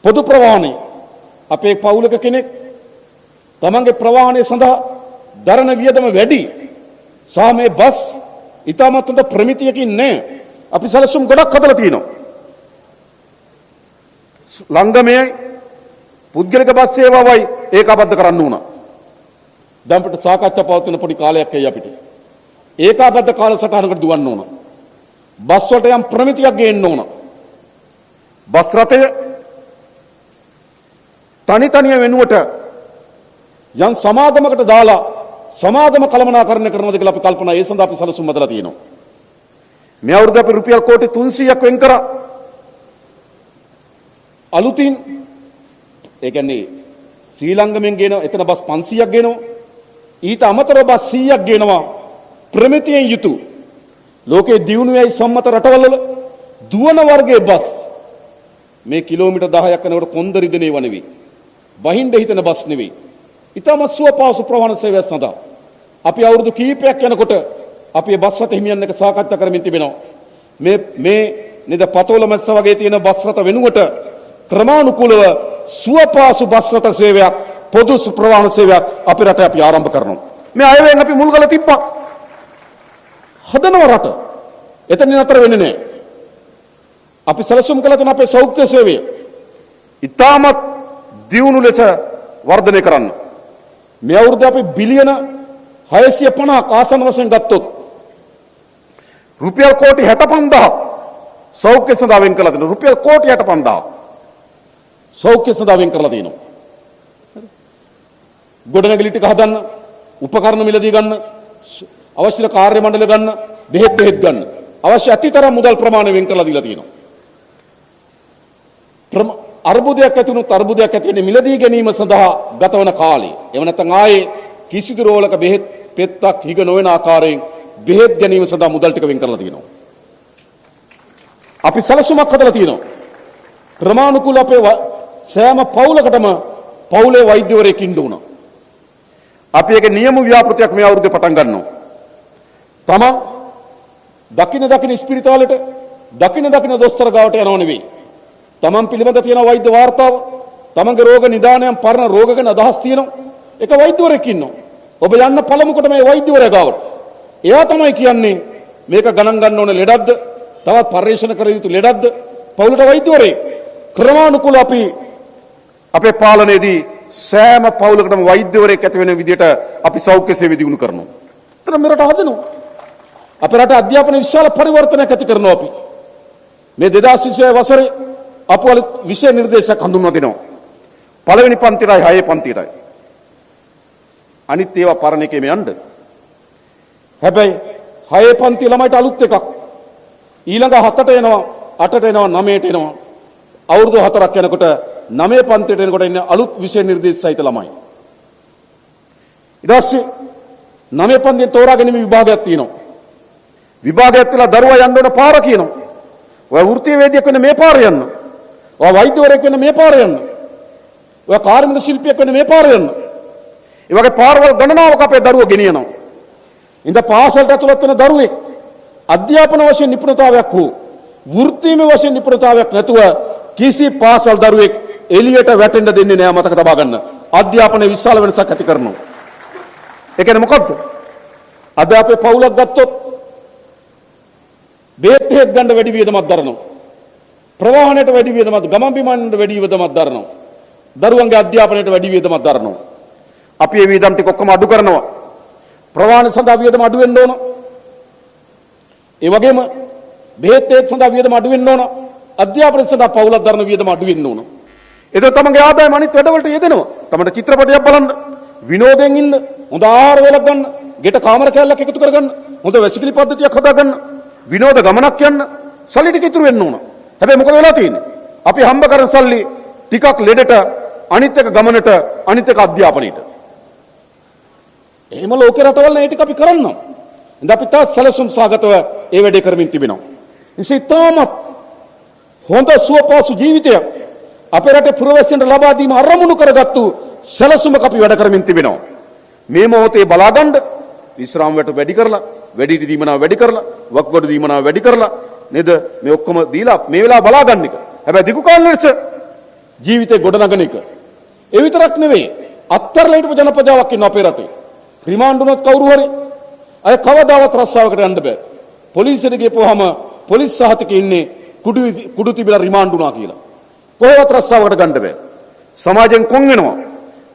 පොදු ප්‍රවාහනය අපේ පවුලක කෙනෙක් තමන්ගේ ප්‍රවාහනය සඳහා දරන වියදම වැඩි සහ මේ බස් ඉතාමත් හොඳ ප්‍රමිතියකින් නෑ. අපි සැලසුම් ගොඩක් හදලා තියෙනවා. ලංගමේ පුද්ගලික බස් සේවාවයි ඒකාබද්ධ කරන්න උනා. දැන් අපිට සාකච්ඡා පවත්වන පොඩි කාලයක් ඇයි අපිට. ඒකාබද්ධ කාලසටහනකට දුවන්න ඕන. බස් වලට යම් ප්‍රමිතියක් ගේන්න ඕන. බස් රථය තනි වෙනුවට යම් සමාගමකට දාලා සමාගම කළමනාකරණය කරනවද කියලා අපි කල්පනා ඒ සඳහා අපි සැලසුම් හදලා තියෙනවා. මේ අවුරුද්ද අපි රුපියල් කෝටි 300ක් වෙන් කරා. අලුතින් ඒ කියන්නේ ශ්‍රී ලංකෙන් ගේන එතන බස් 500ක් ගේනවා. ඊට අමතරව බස් 100ක් ගේනවා ප්‍රමිතියෙන් යුතු ලෝකේ දියුණුවයි සම්මත රටවල් වල දුවන වර්ගයේ බස් මේ කිලෝමීටර් 10ක් යනකොට කොන්දරි දිනේ වනෙවි. වහින්න හිතන බස් නෙවෙයි. ඊටම සුවපහසු ප්‍රවාහන සේවය සඳහා අපි අවුරුදු කිහිපයක් යනකොට අපි බස් රථ හිමියන් එක්ක සාකච්ඡා කරමින් තිබෙනවා. මේ නේද පතෝල මැස්ස වගේ තියෙන බස් රථ වෙනුවට ක්‍රමානුකූලව සුවපහසු බස් රථ සේවයක් පොදු ප්‍රවාහන සේවයක් අපේ රටේ අපි ආරම්භ කරනවා. මේ අයවෙන් අපි මුල්ගල තිබ්බා. හදනව රට. එතනින් අතර වෙන්නේ නැහැ. අපි සැලසුම් කළ තුන අපේ සෞඛ්‍ය සේවය ඉතාමත් දියුණු ලෙස වර්ධනය කරන්න. මේ අවුරුද්දේ අපි බිලියන 650ක් ආසන වශයෙන් ගත්තොත් රුපියල් කෝටි 65000ක් සෞඛ්‍ය සඳහා වෙන් කළා තියෙනවා. රුපියල් කෝටි 65000ක් සෞඛ්‍ය සඳහා වෙන් කරලා තියෙනවා. ගොඩනැගිලි ටික හදන්න, උපකරණ මිලදී ගන්න, අවශ්‍ය කාර්ය මණ්ඩල ගන්න, බෙහෙත් ගන්න. අවශ්‍ය අතිතරම් මුදල් ප්‍රමාණය වෙන් කරලා දීලා තියෙනවා. අර්බුදයක් ඇති වුණොත් අර්බුදයක් ඇති වෙන්නේ මිලදී ගැනීම සඳහා ගතවන කාලය. එහෙම නැත්නම් ආයේ කිසිදු රෝලක බෙහෙත් පෙත්තක් හිග නොවන ආකාරයෙන් බෙහෙත් ගැනීම සඳහා මුදල් ටික වෙන් කරලා තියෙනවා. අපි සැලසුමක් හදලා තියෙනවා. ක්‍රමානුකූල අපේ සෑම පවුලකටම පවුලේ වෛද්‍යවරයෙක් ඉන්න ඕන. අපි ඒකේ නියම ව්‍යාපෘතියක් මේ අවුරුද්දේ පටන් ගන්නවා. තමන් දකින ස්පිරිතාලෙට දකින දොස්තර ගාවට යනව නෙවෙයි. තමන් පිළිබඳ තියෙන වෛද්‍ය වාර්තාව, තමන්ගේ රෝග නිදානයන් පරණ රෝග ගැන අදහස් තියෙනවා. එක වෛද්‍යවරයෙක් ඉන්නවා. ඔබ යන්න පළමුකොට මේ වෛද්‍යවරයා ගාවට. එයා තමයි කියන්නේ මේක ගණන් ගන්න ඕන ලෙඩක්ද, තවත් පරීක්ෂණ කර යුතු ලෙඩක්ද, පවුලට වෛද්‍යවරයෙක්. ක්‍රමානුකූල අපි අපේ පාලනයේදී සෑම පවුලකටම වෛද්‍යවරයෙක් ඇති වෙන විදිහට අපි සෞඛ්‍ය සේවය දියුණු කරනවා. ඒතර මෙරට හදනවා. අපේ රට අධ්‍යාපන විශාල පරිවර්තනයක් ඇති කරනවා අපි. මේ 2026 වසරේ අපු අලුත් විෂය නිර්දේශයක් හඳුන්වා දෙනවා. පළවෙනි පන්තියටයි 6 පන්තියටයි. අනිත් ඒවා පරණ එකේම යන්න. හැබැයි 6 පන්තිය ළමයිට අලුත් එකක්. ඊළඟ 7ට එනවා, 8ට එනවා, 9ට එනවා. අවුරුදු 4ක් යනකොට 9 පන්තියට එනකොට ඉන්නේ අලුත් විෂය නිර්දේශ සහිත ළමයි. ඊට පස්සේ 9 පන්තියෙන් තෝරා ගැනීම විභාගයක් තියෙනවා. විභාගයක් තියලා දරුවා යන්න ඕන පාර කියනවා. ඔය වෘත්තීය වේදිකයක් වෙන්න මේ පාර යන්න. ඔය වෛද්‍යවරයෙක් වෙන්න මේ පාර යන්න. ඔය කාර්මික ශිල්පියෙක් වෙන්න මේ පාර යන්න. ඒ වගේ පාරවල් ගණනාවක අපේ දරුවෝ ගෙනියනවා. ඉඳ පාසලට ඇතුළත් වෙන දරුවෙක් අධ්‍යාපන වශයෙන් නිපුණතාවයක් හෝ වෘත්තීය වශයෙන් නිපුණතාවයක් නැතුව කිසි පාසල් දරුවෙක් එළියට වැටෙන්න දෙන්නේ නැහැ. මතක තබා ගන්න. අධ්‍යාපනයේ විශාල වෙනසක් ඇති කරනවා. ඒ කියන්නේ මොකද්ද? අද අපේ පවුලක් ගත්තොත් බෙහෙත් ගන්න වැඩි වියදමක් දරනවා. ප්‍රවාහනයට වැඩි වියදමක්, ගමන් බිමන්ට වැඩි වියදමක් දරනවා. දරුවන්ගේ අධ්‍යාපනයට වැඩි වියදමක් දරනවා. අපි මේ වියදම් ටික ඔක්කොම අඩු කරනවා. ප්‍රවාහන සඳහා වියදම අඩු වෙන්න ඕන. ඒ වගේම බෙහෙත් සඳහා වියදම අඩු වෙන්න ඕන. අධ්‍යාපනය සඳහා පවුලක් දරන වියදම අඩු වෙන්න ඕන. එතකොට තමන්ගේ ආදායම අනිත් වැඩවලට යෙදෙනවා. තමන්ට චිත්‍රපටයක් බලන්න, විනෝදයෙන් ඉන්න, හොඳ ආහාර වේලක් ගන්න, ගෙට කාමර කැලලක් එකතු කරගන්න, හොඳ වැසිකිලි පද්ධතියක් හදාගන්න, විනෝද ගමනක් යන්න සල්ලි ටික ඉතුරු වෙන්න ඕන. හැබැයි මොකද වෙලා තියෙන්නේ? අපි හම්බ කරන සල්ලි ටිකක් ලෙඩට, අනිත් එක ගමනට, අනිත් එක අධ්‍යාපනයට. එහෙම ලෝක රටවල් නේ ටික අපි කරන්නම්. ඉතින් අපි තාත් සැලසුම් සාගතව ඒ වැඩේ කරමින් තිබෙනවා. ඉතින් තාමත් හොඳ සුවපහසු ජීවිතයක් අපේ රටේ පුරවැසියන්ට ලබා දීම අරමුණු කරගත්තු සැලසුමක් අපි වැඩ කරමින් තිබෙනවා. මේ මොහොතේ බලාගන්න විශ්‍රාම වැට වැඩි කරලා, වැඩිහිටි දීමනාව වැඩි කරලා, වක්ගොඩ දීමනාව වැඩි කරලා නේද මේ ඔක්කොම දීලා මේ වෙලාව බලාගන්න එක. හැබැයි දිගු කාල ලෙස ජීවිතේ ගොඩනගන එක. ඒ විතරක් නෙවෙයි අත්තරලා හිටපු ජනපදාවක් ඉන්න අපේ රටේ. රිමාන්ඩ් වුණොත් කවුරු හරි අය කවදාවත් රස්සාවකට යන්න බෑ. පොලිසියට ගිහපුවාම පොලිස් සහතිකේ ඉන්නේ කුඩු තිබිලා රිමාන්ඩ් වුණා කියලා. කොහොමවත් රස්සාවකට ගන්න බෑ. සමාජයෙන් කොන් වෙනවා.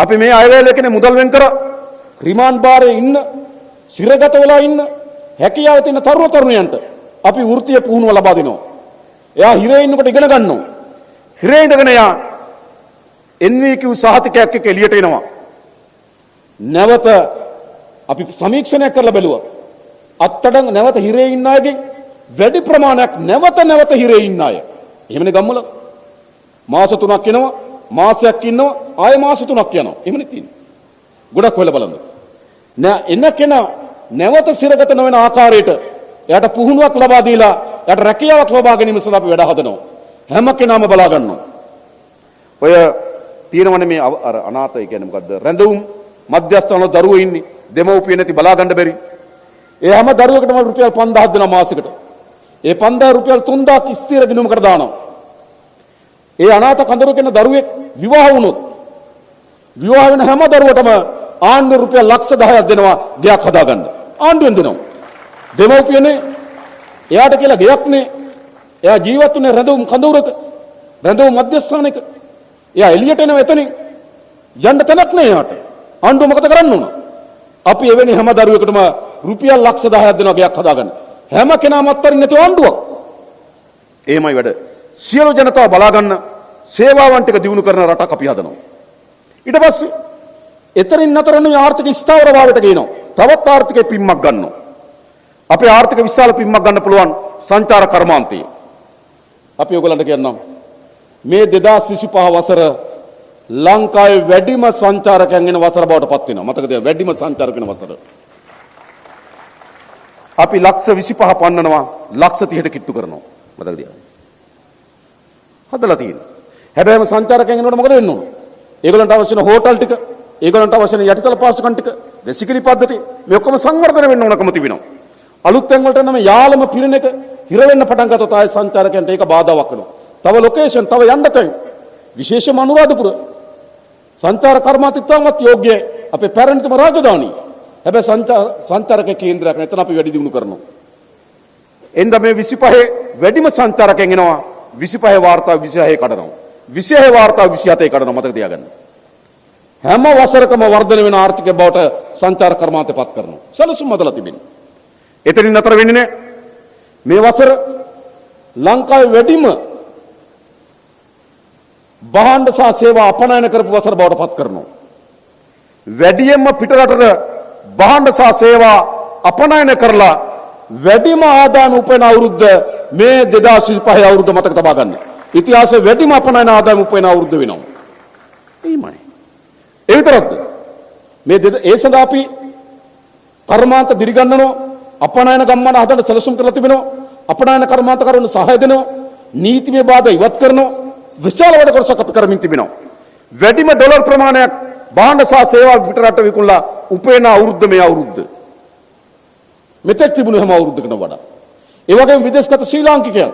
අපි මේ අයවැය එකනේ මුදල් වෙන් කරා රිමාන්ඩ් බාරේ ඉන්න සිරගත වෙලා ඉන්න හැකියාව තියෙන තරුණ තරුණියන්ට අපි වෘත්තීය පුහුණුව ලබා දෙනවා. එයා හිරේ ඉන්නකොට ඉගෙන ගන්නවා. හිරේ ඉඳගෙන එයා NVQ සහතිකයක් එක්ක එළියට එනවා. නැවත අපි සමීක්ෂණයක් කරලා බැලුවා. අත්තඩං නැවත හිරේ ඉන්න අයගෙන් වැඩි ප්‍රමාණයක් නැවත හිරේ ඉන්න අය. එහෙමනේ ගම්වල මාස 3ක් එනවා, මාසයක් ඉන්නවා, ආයෙ මාස 3ක් යනවා. එහෙමනේ තියෙන්නේ. ගොඩක් වෙලා බලන්න. නෑ එන කෙනා නැවත සිරගත නොවන ආකාරයට එයාට පුහුණුවක් ලබා දීලා එයාට රැකියාවක් ලබා ගැනීම සඳහා අපි වැඩ හදනවා. හැම කෙනාම බලා ගන්නවා. ඔය තියෙනවනේ මේ අර අනාථය කියන්නේ මොකද්ද? රැඳවුම් මධ්‍යස්ථාන දරුවෝ ඉන්නේ. දෙමව්පිය නැති බලා ගන්න බැරි. ඒ හැම දරුවෙකුටම රුපියල් 5000ක් දෙනවා මාසෙකට. ඒ 5000 රුපියල් 3000ක් ස්ථිර ගිණුමකට දානවා. ඒ අනාථ කඳවුරු කෙන දරුවෙක් විවාහ වුණොත් විවාහ වෙන හැම දරුවටම ආණ්ඩුව රුපියල් ලක්ෂ 10ක් දෙනවා ගෙයක් හදාගන්න. ආණ්ඩුවෙන් දෙනවා. දෙමව්පියනේ එයාට කියලා ගෙයක් නේ. එයා ජීවත් වුණේ රැඳවුම් කඳවුරක. රැඳවුම් මධ්‍යස්ථානයක. එයා එළියට එනවා එතනින්. යන්න තැනක් නෑ එයාට. ආණ්ඩුව මොකද කරන්න උන? අපි එවැනි හැම දරුවෙකුටම රුපියල් ලක්ෂ 10ක් දෙනවා ගෙයක් හදාගන්න. හැම කෙනාම අත්තරින් නැතුව ආණ්ඩුවක්. එහෙමයි වැඩ. සියලු ජනතාව බලා ගන්න සේවාවන් ටික දිනු කරන රටක් අපි හදනවා. ඊට පස්සේ එතරින් නතරන ආර්ථික ස්ථාවරභාවයට ගේනවා. තවත් ආර්ථිකේ පිම්මක් ගන්නවා. අපේ ආර්ථික විශාල පිම්මක් ගන්න පුළුවන් සංචාර කර්මාන්තය. අපි ඔයගලන්ට කියන්නම් මේ 2025 වසර ලංකාවේ වැඩිම සංචාරකයන් එන වසර බවට පත් වෙනවා. මතකද? වැඩිම සංචාරක වෙන වසර. අපි ලක්ෂ 25 පන්නනවා ලක්ෂ 30ට කිට්ටු කරනවා. මතකද? හදලා තියෙනවා. හැබැයිම සංචාරකයන් එනකොට මොකද වෙන්න ඕන? ඒගොල්ලන්ට අවශ්‍ය වෙන හෝටල් ටික, ඒගොල්ලන්ට අවශ්‍ය වෙන යටිතල පාසුකම් ටික, වැසිකිලි පද්ධතිය මේ ඔක්කොම සංවර්ධනය වෙන්න ඕනකම තිබෙනවා. අලුත් තැන් වලට නම් යාලම පිරෙන එක හිර වෙන්න පටන් ගත්තොත් ආයේ සංචාරකයන්ට ඒක බාධාවක් වෙනවා. තව ලොකේෂන්, තව යන්න තැන් විශේෂම අනුරාධපුර සංචාර කර්මාන්තය ඉතාමත් යෝග්‍යයි. අපේ පැරණිතම රාජධානිය. හැබැයි සංචාරක කේන්ද්‍රයක් නැත්නම් අපි වැඩි දියුණු කරනවා. එඳ මේ 25 වැඩිම සංචාරකයන් එනවා. 25 වාර්තා 26 කඩනවා. 26 වාර්තා 27 කඩනවා. මතක තියාගන්න. හැම වසරකම වර්ධනය වෙන ආර්ථිකය බවට සංචාර කර්මාන්තය පත් කරනවා. සැලසුම් හදලා තිබෙනවා. එතනින් නතර වෙන්නේ නැහැ. මේ වසර ලංකාවේ වැඩිම භාණ්ඩ සහ සේවා අපනයන කරපු වසර බවට පත් කරනවා. වැඩියෙන්ම පිටරටට භාණ්ඩ සහ සේවා අපනයන කරලා වැඩිම ආදායම උපයන අවුරුද්ද මේ 2025 අවුරුද්ද මතක තබා ගන්න. ඉතිහාසයේ වැඩිම අපනයන ආදායම උපයන අවුරුද්ද වෙනවා. එයිමයි. ඒ විතරක්ද? මේ ඒ සඳහා අපි කර්මාන්ත දිරිගන්නනවා, අපනයන ගම්මාන හදන්න සැලසුම් කරලා තිබෙනවා, අපනයන කර්මාන්ත කරන සහාය දෙනවා, නීතිමය බාධා ඉවත් කරනවා, විශාල වැඩ කොටසක් අපි කරමින් තිබෙනවා. වැඩිම ඩොලර් ප්‍රමාණයක් භාණ්ඩ සහ සේවා පිටරට විකුණලා උපයන අවුරුද්ද මේ අවුරුද්ද. මෙතෙක් තිබුණු හැම අවුරුද්දකටම වඩා. ඒ වගේම විදේශගත ශ්‍රී ලාංකිකයන්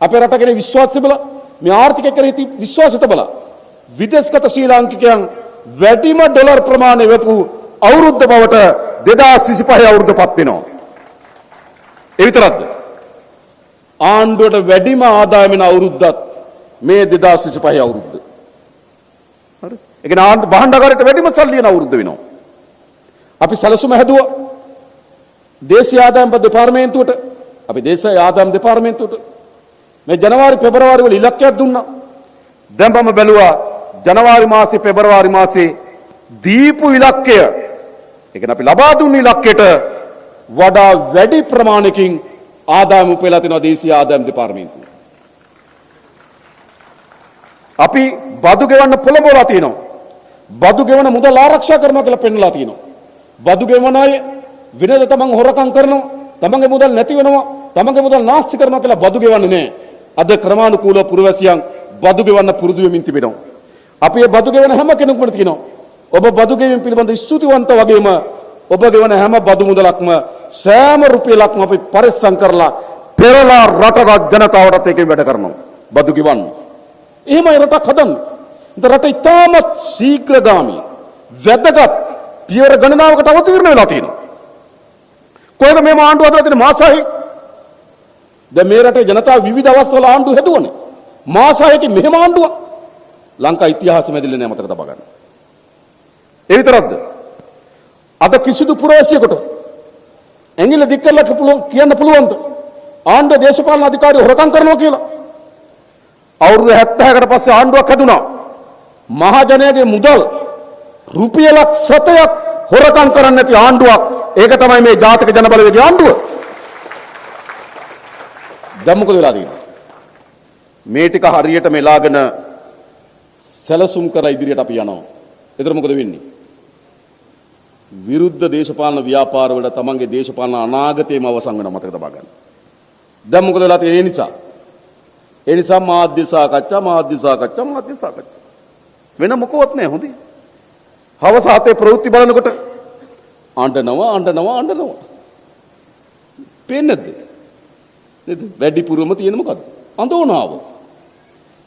අපේ රට ගැන විශ්වාස තිබලා, මේ ආර්ථිකය කෙරෙහි විශ්වාසය තිබලා විදේශගත ශ්‍රී ලාංකිකයන් වැඩිම ඩොලර් ප්‍රමාණය වෙපු අවුරුද්ද බවට 2025 අවුරුද්දපත් වෙනවා. ඒ විතරක්ද? ආණ්ඩුවට වැඩිම ආදායම වෙන අවුරුද්දත් මේ 2025 අවුරුද්ද. හරි? ඒ කියන්නේ භාණ්ඩාගාරයට වැඩිම සල්ලි යන අවුරුද්ද වෙනවා. අපි සැලසුම හැදුවා දේශීය ආදායම් දෙපාර්තමේන්තුවට, අපි දේශීය ආදායම් දෙපාර්තමේන්තුවට මේ ජනවාරි පෙබරවාරි වල ඉලක්කයක් දුන්නා. දැන් මම බැලුවා ජනවාරි මාසේ පෙබරවාරි මාසේ දීපු ඉලක්කය, ඒ කියන්නේ අපි ලබා දුන්නු ඉලක්කයට වඩා වැඩි ප්‍රමාණයකින් ආදායම උපයලා තිනවා දේශීය ආදායම් දෙපාර්තමේන්තුව. අපි බදු ගෙවන්න පොළඹවලා තියෙනවා. බදු ගෙවන මුදල් ආරක්ෂා කරනවා කියලා පෙන්නලා තියෙනවා. බදු ගෙවන අය විනද තමන් හොරකම් කරනවා, තමන්ගේ මුදල් නැති වෙනවා, තමන්ගේ මුදල් නාස්ති කරනවා කියලා බදු ගෙවන්නේ නැහැ. අද ක්‍රමානුකූලව පුරවැසියන් බදු ගෙවන්න පුරුදු වෙමින් තිබෙනවා. අපි මේ බදු ගෙවන හැම කෙනෙකුට කියනවා ඔබ බදු ගෙවීම පිළිබඳ ස්තුතිවන්ත වගේම ඔබ ගෙවන හැම බදු මුදලක්ම සෑම රුපියලක්ම අපි පරිස්සම් කරලා පෙරලා රටට ජනතාවටත් ඒකෙන් වැඩ කරනවා. බදු ගෙවන්න. එහෙමයි රටක් හදන්නේ. ඉතින් රට ඉතාමත් ශීඝ්‍රගාමී වැදගත් පියවර ගණනාවකට අවතීර්ණ වෙලා තියෙනවා. කොහෙද මේ ආණ්ඩුව හදලා තියෙන මාසයි? දැන් මේ රටේ ජනතාව විවිධ අවස්ථාවල ආණ්ඩුව හැදුවනේ. මාසයකින් මෙහෙම ආණ්ඩුවක් ලංකා ඉතිහාසෙ මැදිලා නෑ මතක තබා ගන්න. ඒ විතරක්ද? අද කිසිදු පුරවැසියෙකුට ඇඟිල්ල දික් කරලා කියන්න පුළුවන්ද ආණ්ඩුව දේශපාලන අධිකාරිය හොරකම් කරනවා කියලා? අවුරුදු 70කට පස්සේ ආණ්ඩුවක් හැදුනා. මහජනයාගේ මුදල් රුපියලක් සතයක් හොරකම් කරන්නේ නැති ආණ්ඩුවක්. ඒක තමයි මේ ජාතික ජනබලවේගයේ ආණ්ඩුව. දැන් මොකද වෙලා තියෙන්නේ? මේ ටික හරියට මෙලාගෙන සැලසුම් කර ඉදිරියට අපි යනවා. ඒතර මොකද වෙන්නේ? විරුද්ධ දේශපාලන ව්‍යාපාර වල තමන්ගේ දේශපාලන අනාගතයම අවසන් වෙනවා මතක තබා ගන්න. දැන් මොකද වෙලා තියෙන්නේ? ඒ නිසා මාධ්‍ය සාකච්ඡා වෙන මොකවත් නැහැ හොඳයි. හවස 7 ප්‍රවෘත්ති බලනකොට අඬනවා. පේන්නේ නැද්ද? නේද? වැඩිපුරම තියෙන මොකද්ද? අඳෝනාව.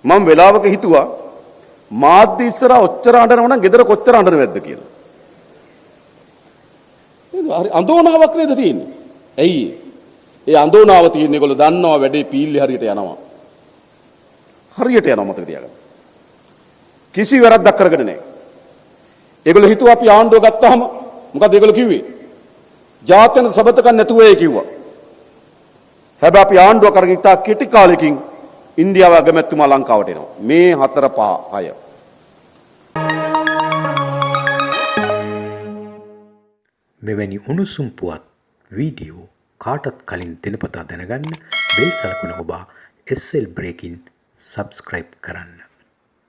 මම වෙලාවක හිතුවා මාධ්‍ය ඉස්සර ඔච්චර අඬනවා නම් ගෙදර කොච්චර අඬනවද කියලා. නේද? හරි අඳෝනාවක් නේද තියෙන්නේ? ඇයි ඒ අඳෝනාව තියෙන්නේ? ඒගොල්ලෝ දන්නවා වැඩේ පීල්ලි හරියට යනවා. මතක තියාගන්න. කිසි වැරද්දක් කරගෙන නැහැ. ඒගොල්ලෝ හිතුවා අපි ආණ්ඩුව ගත්තාම මොකද ඒගොල්ලෝ කිව්වේ? ජාත්‍යන්තර සබතකම් නැතුව ඒ කිව්වා. හැබැයි අපි ආණ්ඩුව කරගෙන ඉතා කෙටි කාලෙකින් ඉන්දියාව අගමැතිතුමා ලංකාවට එනවා. මේ 4 5 6. මෙවැනි උණුසුම් පුවත් වීඩියෝ කාටත් කලින් දිනපතා දැනගන්න බෙල් සලකුණ ඔබ SL Breaking සබ්ස්ක්‍රයිබ් කරන්න.